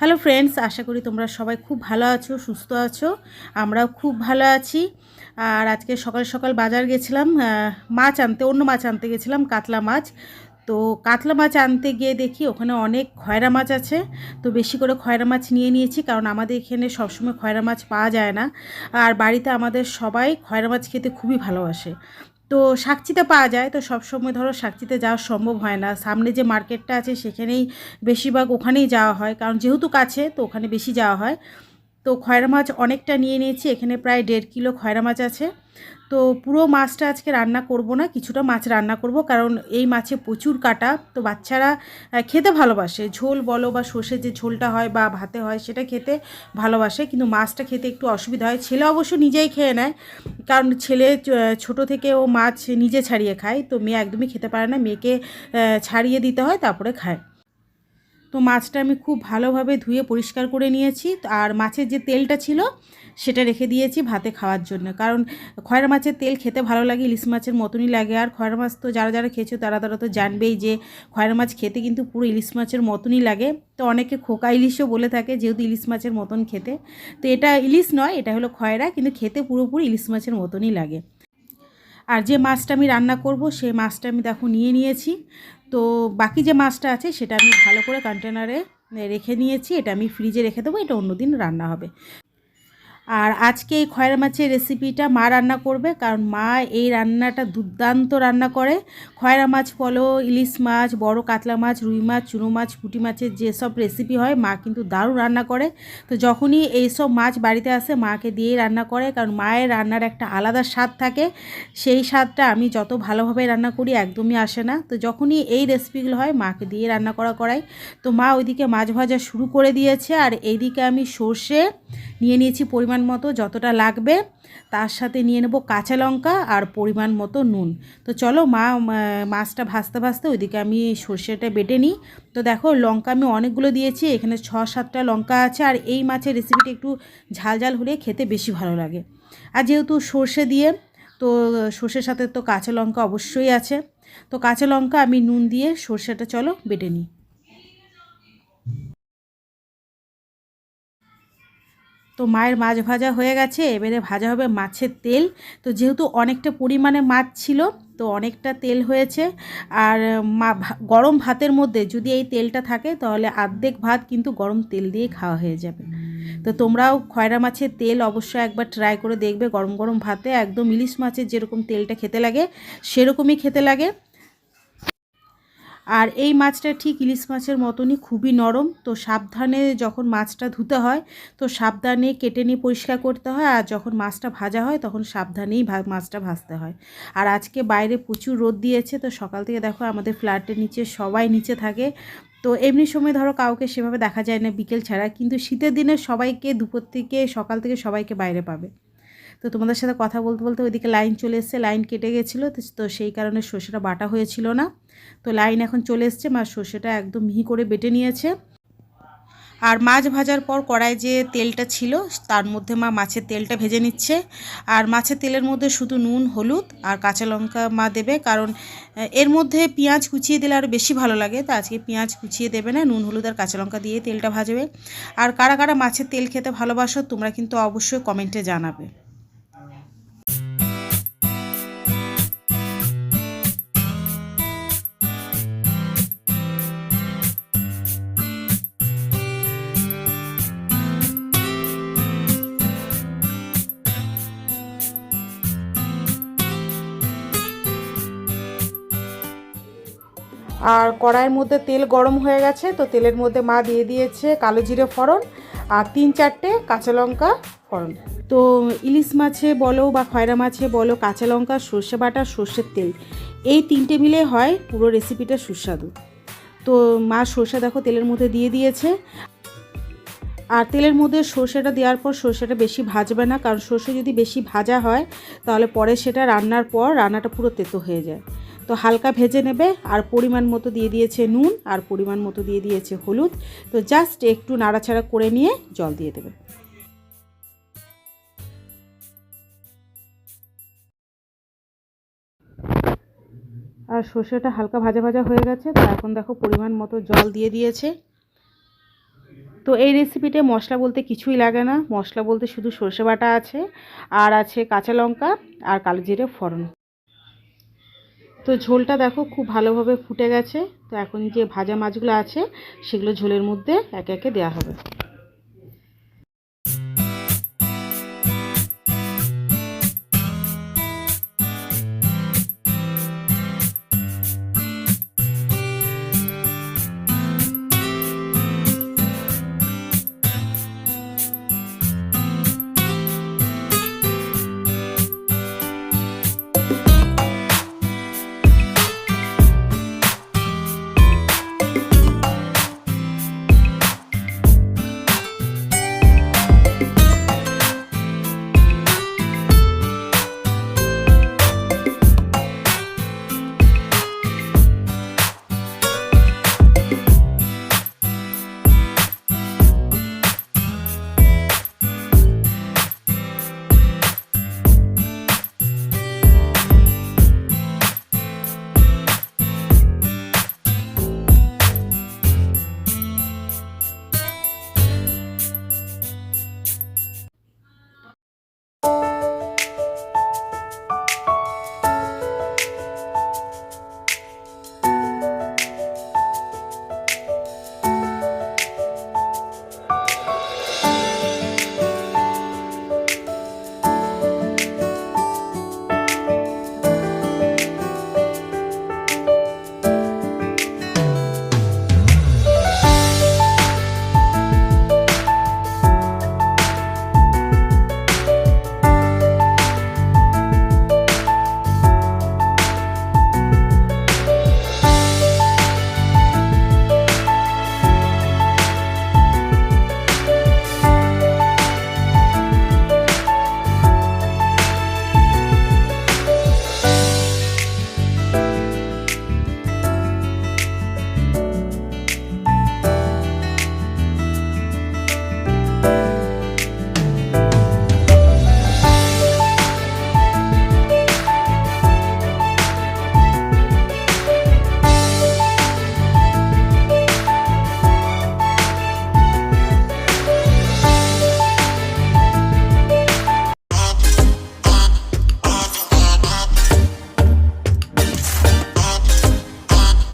Hello friends, আশা করি তোমরা সবাই খুব ভালো আছো, সুস্থ আছো। আমরাও খুব ভালো আছি। আর আজকে সকাল সকাল বাজার গেছিলাম মাছ আনতে, অন্য মাছ আনতে গেছিলাম, কাতলা মাছ। তো কাতলা মাছ আনতে গিয়ে দেখি ওখানে অনেক খয়রা মাছ আছে। তো বেশি করে খয়রা মাছ নিয়ে নিয়েছি, কারণ আমাদের এখানে সবসময় খয়রা মাছ পাওয়া যায় না। আর বাড়িতে আমাদের সবাই খয়রা মাছ খেতে খুবই ভালোবাসে। তো শাকচিতে পাওয়া যায়, তো সবসময় ধরো শাকচিতে যাওয়া সম্ভব হয় না। সামনে যে মার্কেটটা আছে সেখানেই বেশিরভাগ ওখানেই যাওয়া হয়, কারণ যেহেতু কাছে তো ওখানে বেশি যাওয়া হয়। তো খয়রা মাছ অনেকটা নিয়ে নিয়েছি, এখানে প্রায় 1.5 কিলো খয়রা মাছ আছে। তো পুরো মাছটা আজকে রান্না করব না, কিছুটা মাছ রান্না করব, কারণ এই মাছে প্রচুর কাঁটা। তো বাচ্চারা খেতে ভালোবাসে, ঝোল বলো বা সর্ষে যে ঝোলটা হয় বা ভাতে হয় সেটা খেতে ভালোবাসে, কিন্তু মাছটা খেতে একটু অসুবিধা হয়। ছেলে অবশ্য নিজেই খেয়ে নেয়, কারণ ছেলে ছোট থেকে ও মাছ নিজে ছাড়িয়ে খায়। তো মেয়ে একদমই খেতে পারে না, মেয়েকে ছাড়িয়ে দিতে হয় তারপরে খায়। তো মাছটা আমি খুব ভালোভাবে ধুয়ে পরিষ্কার করে নিয়েছি। আর মাছের যে তেলটা ছিল সেটা রেখে দিয়েছি ভাতে খাওয়ার জন্য, কারণ খয়রা মাছের তেল খেতে ভালো লাগে, ইলিশ মাছের মতনই লাগে। আর খয়রা মাছ তো যারা যারা খেয়েছো তারা তারা তো জানবেই যে খয়রা মাছ খেতে কিন্তু পুরো ইলিশ মাছের মতনই লাগে। তো অনেকে খোকা ইলিশও বলে থাকে, যেহেতু ইলিশ মাছের মতন খেতে। তো এটা ইলিশ নয়, এটা হলো খয়রা, কিন্তু খেতে পুরোপুরি ইলিশ মাছের মতনই লাগে। আর যে মাছটা আমি রান্না করব সেই মাছটা আমি দেখো নিয়ে নিয়েছি। তো বাকি যে মাছটা আছে সেটা আমি ভালো করে কন্টেনারে রেখে নিয়েছি, এটা আমি ফ্রিজে রেখে দেবো, এটা অন্যদিন রান্না হবে। আর আজকে এই খয়রা মাছের রেসিপিটা মা রান্না করবে, কারণ মা এই রান্নাটা দুর্দান্ত রান্না করে। খয়রা মাছ বলো, ইলিশ মাছ, বড় কাতলা মাছ, রুই মাছ, চুনো মাছ, পুঁটি মাছের যেসব রেসিপি হয় মা কিন্তু দারুণ রান্না করে। তো যখনই এইসব মাছ বাড়িতে আসে মাকে দিয়েই রান্না করে, কারণ মায়ের রান্নার একটা আলাদা স্বাদ থাকে। সেই স্বাদটা আমি যত ভালোভাবে রান্না করি একদমই আসে না। তো যখনই এই রেসিপিগুলো হয় মাকে দিয়ে রান্না করাই। তো মা ওইদিকে মাছ ভাজা শুরু করে দিয়েছে, আর এইদিকে আমি সর্ষে নিয়ে নিয়েছি পরিমাণ মতো, যতটা লাগবে। তার সাথে নিয়ে নেব কাঁচা লঙ্কা আর পরিমাণ মতো নুন। তো চলো মা মাছটা ভাজতে ভাজতে ওইদিকে আমি সর্ষেটা বেটে নিই। তো দেখো লঙ্কা আমি অনেকগুলো দিয়েছি, এখানে 6-7টা লঙ্কা আছে। আর এই মাছের রেসিপিটা একটু ঝাল ঝাল হলে খেতে বেশি ভালো লাগে। আর যেহেতু সর্ষে দিয়ে, তো সর্ষের সাথে তো কাঁচা লঙ্কা অবশ্যই আছে। তো কাঁচা লঙ্কা আমি নুন দিয়ে সর্ষেটা চলো বেটে নিই। তো মায়ের মাছ ভাজা হয়ে গেছে, এবারে ভাজা হবে মাছের তেল। তো যেহেতু অনেকটা পরিমাণে মাছ ছিল, তো অনেকটা তেল হয়েছে। আর গরম ভাতের মধ্যে যদি এই তেলটা থাকে তাহলে অর্ধেক ভাত কিন্তু গরম তেল দিয়ে খাওয়া হয়ে যাবে। তো তোমরাও খয়রা মাছের তেল অবশ্যই একবার ট্রাই করে দেখবে, গরম গরম ভাতে একদম ইলিশ মাছের যেরকম তেলটা খেতে লাগে সেরকমই খেতে লাগে। আর এই মাছটা ঠিক ইলিশ মাছের মতনই খুবই নরম। তো সাবধানে যখন মাছটা ধুতে হয় তো সাবধানে কেটে নিয়ে পরিষ্কার করতে হয়, আর যখন মাছটা ভাজা হয় তখন সাবধানেই মাছটা ভাজতে হয়। আর আজকে বাইরে প্রচুর রোদ দিয়েছে, তো সকাল থেকে দেখো আমাদের ফ্ল্যাটের নিচে সবাই নিচে থাকে। তো এমনি সময় ধরো কাউকে সেভাবে দেখা যায় না বিকেল ছাড়া, কিন্তু শীতের দিনে সবাইকে দুপুর থেকে সকাল থেকে সবাইকে বাইরে পাবে। তো তোমাদের সাথে কথা বলতে বলতে ওইদিকে লাইন চলে এসছে, লাইন কেটে গেছিলো, তো সেই কারণে সর্ষেটা বাটা হয়েছিল না। তো লাইন এখন চলে এসছে, মা সর্ষেটা একদম মিহি করে বেটে নিয়েছে। আর মাছ ভাজার পর কড়াই যে তেলটা ছিল তার মধ্যে মা মাছের তেলটা ভেজে নিচ্ছে। আর মাছের তেলের মধ্যে শুধু নুন, হলুদ আর কাঁচা লঙ্কা মা দেবে, কারণ এর মধ্যে পেঁয়াজ কুচিয়ে দিলে আরও বেশি ভালো লাগে। তো আজকে পেঁয়াজ কুচিয়ে দেবে না, নুন, হলুদ আর কাঁচা লঙ্কা দিয়ে তেলটা ভাজবে। আর কারা কারা মাছের তেল খেতে ভালোবাসো তোমরা কিন্তু অবশ্যই কমেন্টে জানাবে। আর কড়াইয়ের মধ্যে তেল গরম হয়ে গেছে, তো তেলের মধ্যে মা দিয়ে দিয়েছে কালো জিরে ফোড়ন আর 3-4টে কাঁচা লঙ্কা ফোড়ন। তো ইলিশ মাছে বলো বা খয়রা মাছে বলো, কাঁচা লঙ্কা, সর্ষে বাটা, সর্ষের তেল, এই তিনটে মিলে হয় পুরো রেসিপিটা সুস্বাদু। তো মা সর্ষে দেখো তেলের মধ্যে দিয়ে দিয়েছে। আর তেলের মধ্যে সর্ষেটা দেওয়ার পর সর্ষেটা বেশি ভাজবে না, কারণ সর্ষে যদি বেশি ভাজা হয় তাহলে পরে সেটা রান্নার পর রান্নাটা পুরো তেতো হয়ে যায়। তো হালকা ভেজে নেবে। আর পরিমাণ মতো দিয়ে দিয়েছে নুন আর পরিমাণ মতো দিয়ে দিয়েছে হলুদ। তো জাস্ট একটু নাড়াচাড়া করে নিয়ে জল দিয়ে দেবে। আর সর্ষেটা হালকা ভাজা ভাজা হয়ে গেছে, তো এখন দেখো পরিমাণ মতো জল দিয়ে দিয়েছে। তো এই রেসিপিতে মশলা বলতে কিছুই লাগে না, মশলা বলতে শুধু সর্ষে বাটা আছে, আর আছে কাঁচা লঙ্কা আর কালো জিরে ফোড়ন। তো ঝোলটা দেখো খুব ভালোভাবে ফুটে গেছে। তো এখন যে ভাজা মাছগুলো আছে সেগুলো ঝোলের মধ্যে একে একে দেওয়া হবে।